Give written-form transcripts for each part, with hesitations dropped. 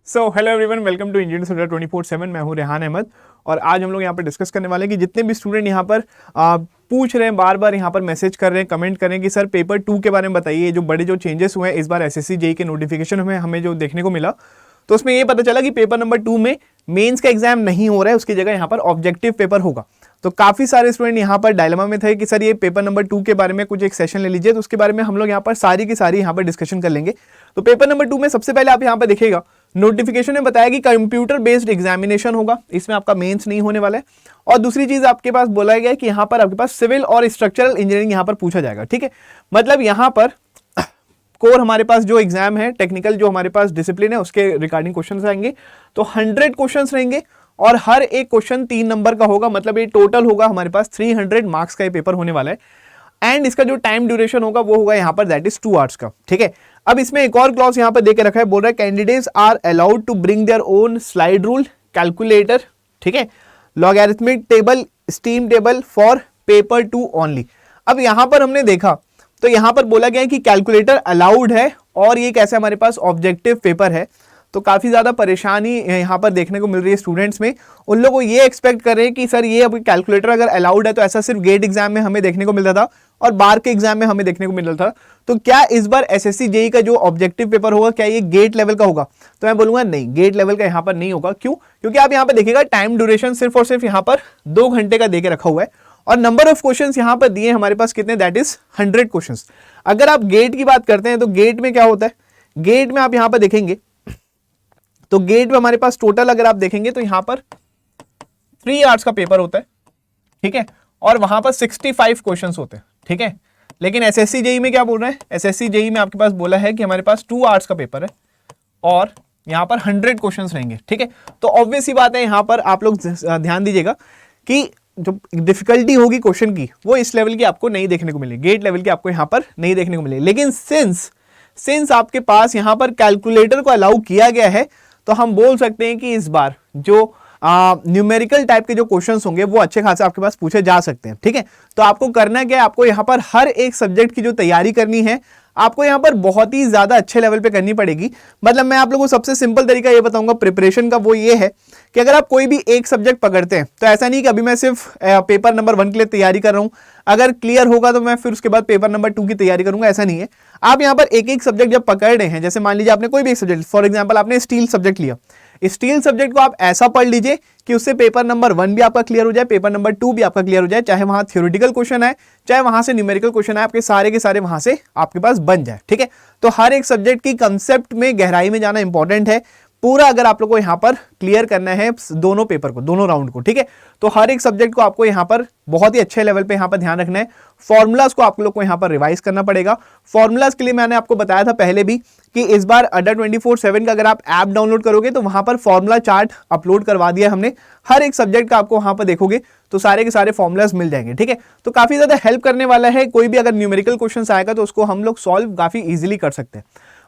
So hello everyone, welcome to Indian student 24/7। मैं हूं रेहान अहमद और आज हम लोग यहाँ पर डिस्कस करने वाले हैं कि जितने भी स्टूडेंट यहाँ पर पूछ रहे हैं, बार बार यहाँ पर मैसेज कर रहे हैं, कमेंट कर रहे हैं कि सर पेपर 2 के बारे में बताइए। जो बड़े जो चेंजेस हुए हैं इस बार एसएससी जेईई के नोटिफिकेशन में हमें जो देखने को मिला, तो उसमें ये पता चला कि पेपर नंबर 2 में मेंस का एग्जाम नहीं हो रहा है, उसकी जगह यहाँ पर ऑब्जेक्टिव पेपर होगा। तो काफी सारे स्टूडेंट यहाँ पर डायलेमा में थे कि सर ये पेपर नंबर 2 के बारे में कुछ एक सेशन ले लीजिए, तो उसके बारे में हम लोग यहाँ पर सारी की सारी यहाँ पर डिस्कशन कर लेंगे। तो पेपर नंबर 2 में सबसे पहले आप यहाँ पर देखिएगा, नोटिफिकेशन में बताया कि कंप्यूटर बेस्ड एग्जामिनेशन होगा, इसमें आपका मेंस नहीं होने वाला है। और दूसरी चीज आपके पास बोला गया है कि यहाँ पर आपके पास सिविल और स्ट्रक्चरल इंजीनियरिंग यहाँ पर पूछा जाएगा। ठीक है, मतलब यहाँ पर कोर हमारे पास जो एग्जाम है, टेक्निकल जो हमारे पास डिसिप्लिन है, उसके रिगार्डिंग क्वेश्चंस आएंगे। तो 100 क्वेश्चंस रहेंगे और हर एक क्वेश्चन 3 नंबर का होगा, मतलब ये टोटल होगा हमारे पास 300 मार्क्स का ये पेपर होने वाला है। एंड इसका जो टाइम ड्यूरेशन होगा वो होगा यहाँ पर दैट इज 2 आवर्स का। ठीक है, अब इसमें एक और क्लॉज यहाँ पर देके रखा है, बोल रहा है candidates are allowed to bring their own slide rule, calculator, ठीक है, logarithmic table, steam table for paper 2 only. अब यहाँ पर हमने देखा तो यहाँ पर बोला गया है कि कैलकुलेटर अलाउड है और ये कैसे हमारे पास ऑब्जेक्टिव पेपर है। तो काफी ज्यादा परेशानी यहाँ पर देखने को मिल रही है स्टूडेंट्स में। उन लोगों को ये एक्सपेक्ट कर रहे हैं कि सर ये अभी कैलकुलेटर अगर अलाउड है तो ऐसा सिर्फ गेट एग्जाम में हमें देखने को मिलता था और बार के एग्जाम में हमें देखने को मिल रहा था। तो क्या इस बार एसएससी जेईई का जो ऑब्जेक्टिव पेपर होगा क्या ये गेट लेवल का होगा? तो मैं बोलूंगा नहीं, गेट लेवल का यहाँ पर नहीं होगा। क्यों? क्योंकि आप यहाँ पर देखिएगा टाइम ड्यूरेशन सिर्फ और सिर्फ यहाँ पर 2 घंटे का देके रखा हुआ है और नंबर ऑफ क्वेश्चंस यहाँ पर दिए हमारे पास कितने, दैट इज 100 क्वेश्चंस। अगर आप गेट की बात करते हैं तो गेट में क्या होता है, गेट में आप यहाँ पर देखेंगे तो गेट में हमारे पास टोटल अगर आप देखेंगे तो यहाँ पर 3 आवर्स का पेपर होता है। ठीक है, और वहां पर 65 क्वेश्चंस होते हैं। ठीक है, लेकिन एसएससी जेईई में क्या बोल रहे हैं, एसएससी जेईई में आपके पास बोला है कि हमारे पास 2 आवर्स का पेपर है और यहाँ पर 100 क्वेश्चंस रहेंगे। ठीक है, तो ऑब्वियस ही बात है, यहाँ पर आप लोग ध्यान दीजिएगा कि जो डिफिकल्टी होगी क्वेश्चन की वो इस लेवल की आपको नहीं देखने को मिलेगी, गेट लेवल की आपको यहाँ पर नहीं देखने को मिलेगी। लेकिन सिंस आपके पास यहाँ पर कैलकुलेटर को अलाउ किया गया है तो हम बोल सकते हैं कि इस बार जो न्यूमेरिकल टाइप के जो क्वेश्चंस होंगे वो अच्छे खासे आपके पास पूछे जा सकते हैं। ठीक है, तो आपको करना क्या है, आपको यहाँ पर हर एक सब्जेक्ट की जो तैयारी करनी है आपको यहाँ पर बहुत ही ज्यादा अच्छे लेवल पे करनी पड़ेगी। मतलब मैं आप लोगों को सबसे सिंपल तरीका ये बताऊंगा प्रिपरेशन का, वो ये है कि अगर आप कोई भी एक सब्जेक्ट पकड़ते हैं तो ऐसा नहीं कि अभी मैं सिर्फ पेपर नंबर 1 के लिए तैयारी कर रहा हूं, अगर क्लियर होगा तो मैं फिर उसके बाद पेपर नंबर 2 की तैयारी करूंगा, ऐसा नहीं है। आप यहाँ पर एक एक सब्जेक्ट जब पकड़ रहे हैं, जैसे मान लीजिए आपने कोई भी एक सब्जेक्ट, फॉर एग्जाम्पल आपने स्टील सब्जेक्ट लिया, स्टील सब्जेक्ट को आप ऐसा पढ़ लीजिए कि उससे पेपर नंबर 1 भी आपका क्लियर हो जाए, पेपर नंबर 2 भी आपका क्लियर हो जाए, चाहे वहां थ्योरेटिकल क्वेश्चन आए चाहे वहां से न्यूमेरिकल क्वेश्चन आए, आपके सारे के सारे वहां से आपके पास बन जाए। ठीक है, तो हर एक सब्जेक्ट की कंसेप्ट में गहराई में जाना इंपॉर्टेंट है पूरा, अगर आप लोग को यहाँ पर क्लियर करना है दोनों पेपर को, दोनों राउंड को। ठीक है, तो हर एक सब्जेक्ट को आपको यहाँ पर बहुत ही अच्छे लेवल पे यहाँ पर ध्यान रखना है। फॉर्मूलाज को आप लोग को यहाँ पर रिवाइज करना पड़ेगा। फॉर्मूलाज के लिए मैंने आपको बताया था पहले भी कि इस बार अड्डा 24/7 का अगर आप ऐप डाउनलोड करोगे तो वहां पर फॉर्मूला चार्ट अपलोड करवा दिया हमने, हर एक सब्जेक्ट का आपको वहां पर देखोगे तो सारे के सारे फॉर्मूलाज मिल जाएंगे। ठीक है, तो काफी ज्यादा हेल्प करने वाला है। कोई भी अगर न्यूमेरिकल क्वेश्चन आएगा तो उसको हम लोग सॉल्व काफी इजिली कर सकते हैं।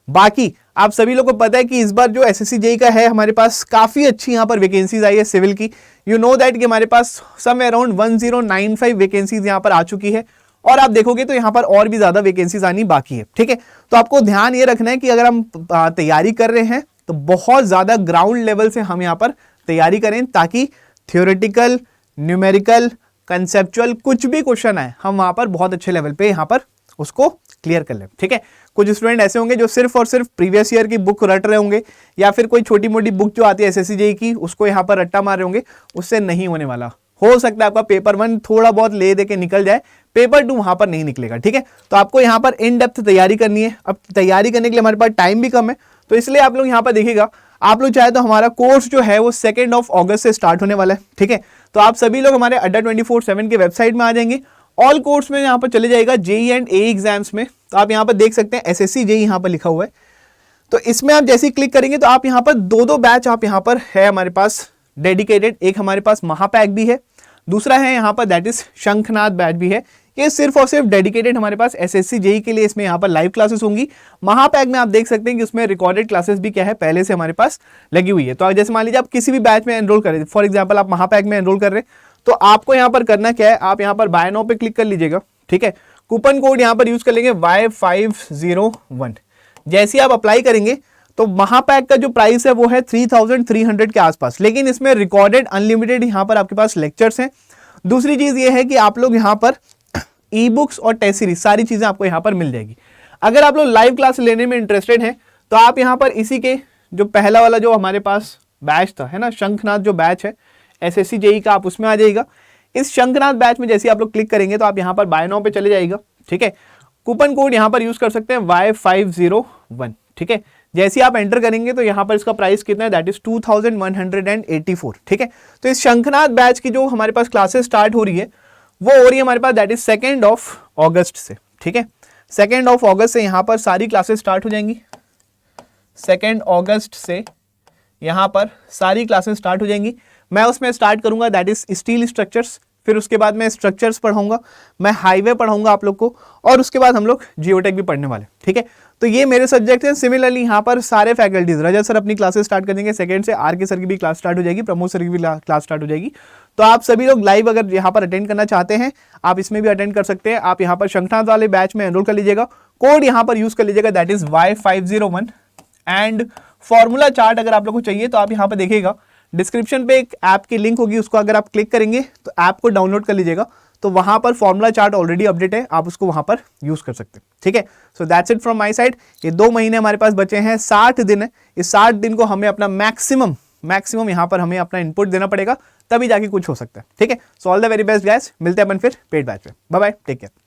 बाकी आप सभी लोगों को पता है कि इस बार जो एसएससी जेईई का है हमारे पास काफी अच्छी यहाँ पर वैकेंसीज आई है सिविल की। यू नो दैट कि हमारे पास सम अराउंड 1095 वैकेंसीज यहाँ पर आ चुकी है और आप देखोगे तो यहाँ पर और भी ज्यादा वैकेंसीज आनी बाकी है। ठीक है, तो आपको ध्यान ये रखना है कि अगर हम तैयारी कर रहे हैं तो बहुत ज्यादा ग्राउंड लेवल से हम यहाँ पर तैयारी करें ताकि थ्योरेटिकल, न्यूमेरिकल, कंसेप्चुअल कुछ भी क्वेश्चन आए हम वहां पर बहुत अच्छे लेवल पे यहाँ पर उसको क्लियर कर लें। ठीक है, कुछ स्टूडेंट ऐसे होंगे जो सिर्फ और सिर्फ प्रीवियस ईयर की बुक रट रहे होंगे या फिर कोई छोटी मोटी बुक जो आती है एसएससी जेईई की उसको यहाँ पर रट्टा मार रहे होंगे, उससे नहीं होने वाला। हो सकता है आपका पेपर 1 थोड़ा बहुत ले दे के निकल जाए, पेपर 2 वहां पर नहीं निकलेगा। ठीक है, तो आपको यहाँ पर इन डेप्थ तैयारी करनी है। अब तैयारी करने के लिए हमारे पास टाइम भी कम है, तो इसलिए आप लोग यहाँ पर देखिएगा, आप लोग चाहे तो हमारा कोर्स जो है वो 2 अगस्त से स्टार्ट होने वाला है। ठीक है, तो आप सभी लोग हमारे अड्डा 24/7 के वेबसाइट में आ जाएंगे, ऑल कोर्स में यहाँ पर चले जाएगा जेईई एंड एई एग्जाम्स में, तो आप यहाँ पर देख सकते हैं एसएससी जेईई यहाँ पर लिखा हुआ है। तो इसमें आप जैसे ही क्लिक करेंगे तो आप यहाँ पर 2 बैच आप यहाँ पर है हमारे पास डेडिकेटेड, एक हमारे पास महापैक भी है, दूसरा है यहाँ पर दैट इज शंखनाद बैच भी है। ये सिर्फ और सिर्फ डेडिकेटेड हमारे पास एसएससी जेईई के लिए इसमें यहाँ पर लाइव क्लासेस होंगी। महापैक में आप देख सकते हैं कि उसमें रिकॉर्डेड क्लासेस भी क्या है पहले से हमारे पास लगी हुई है। तो जैसे मान लीजिए आप किसी भी बैच में एनरोल करें, फॉर एग्जाम्पल आप महापैक में एनरोल कर रहे हैं तो आपको यहाँ पर करना क्या है, आप यहाँ पर बाय नाउ पे क्लिक कर लीजिएगा। ठीक है, कूपन कोड यहाँ पर यूज कर लेंगे Y501। जैसे ही आप अप्लाई करेंगे तो महापैक का जो प्राइस है वो है 3300 के आसपास, लेकिन इसमें रिकॉर्डेड अनलिमिटेड यहाँ पर आपके पास लेक्चर्स हैं। दूसरी चीज ये है कि आप लोग यहाँ पर ई बुक्स और टेस्ट सीरीज सारी चीजें आपको यहाँ पर मिल जाएगी। अगर आप लोग लाइव क्लास लेने में इंटरेस्टेड हैं तो आप यहाँ पर इसी के जो पहला वाला जो हमारे पास बैच था है ना, शंखनाथ जो बैच है एसएससी जेई का, आप उसमें आ जाइएगा। इस शंखनाथ बैच में जैसे आप लोग क्लिक करेंगे तो आप यहाँ पर बाय नाउ पे चले जाइएगा, ठीक है। कूपन कोड यहाँ पर यूज कर सकते हैं Y501, ठीक है। जैसे आप एंटर करेंगे तो यहाँ पर इसका प्राइस कितना है, दैट इज 2184, ठीक है। तो इस शंखनाथ बैच की जो हमारे पास क्लासेस स्टार्ट हो रही है वो हो रही है हमारे पास दैट इज 2 अगस्त से, ठीक है। 2 अगस्त से यहाँ पर सारी क्लासेस स्टार्ट हो जाएंगी। 2 अगस्त से यहाँ पर सारी क्लासेस स्टार्ट हो जाएंगी। मैं उसमें स्टार्ट करूंगा दैट इज स्टील स्ट्रक्चर्स, फिर उसके बाद मैं स्ट्रक्चर्स पढ़ाऊंगा, मैं हाईवे पढ़ाऊंगा आप लोग को, और उसके बाद हम लोग जियोटेक भी पढ़ने वाले, ठीक है। तो ये मेरे सब्जेक्ट हैं। सिमिलरली यहाँ पर सारे फैकल्टीज, रजत सर अपनी क्लासेस स्टार्ट कर देंगे 2 से, आर के सर की भी क्लास स्टार्ट हो जाएगी, प्रमोद सर की भी क्लास स्टार्ट हो जाएगी। तो आप सभी लोग लाइव अगर यहाँ पर अटेंड करना चाहते हैं आप इसमें भी अटेंड कर सकते हैं। आप यहाँ पर शंखनाथ वाले बैच में एनरोल कर लीजिएगा, कोड यहाँ पर यूज कर लीजिएगा that is Y501। And formula chart अगर आप लोग को चाहिए तो आप यहाँ पर देखिएगा डिस्क्रिप्शन पे एक ऐप की लिंक होगी, उसको अगर आप क्लिक करेंगे तो ऐप को डाउनलोड कर लीजिएगा, तो वहां पर फॉर्मूला चार्ट ऑलरेडी अपडेट है, आप उसको वहां पर यूज कर सकते हैं, ठीक है। So that's it from my side. ये 2 महीने हमारे पास बचे हैं, 60 दिन है। इस 60 दिन को हमें अपना मैक्सिमम यहाँ पर हमें अपना इनपुट देना पड़ेगा, तभी जाके कुछ हो सकता है, ठीक है। So all the very best guys, मिलते हैं अपन फिर पेड बैच पे। Bye bye, take care.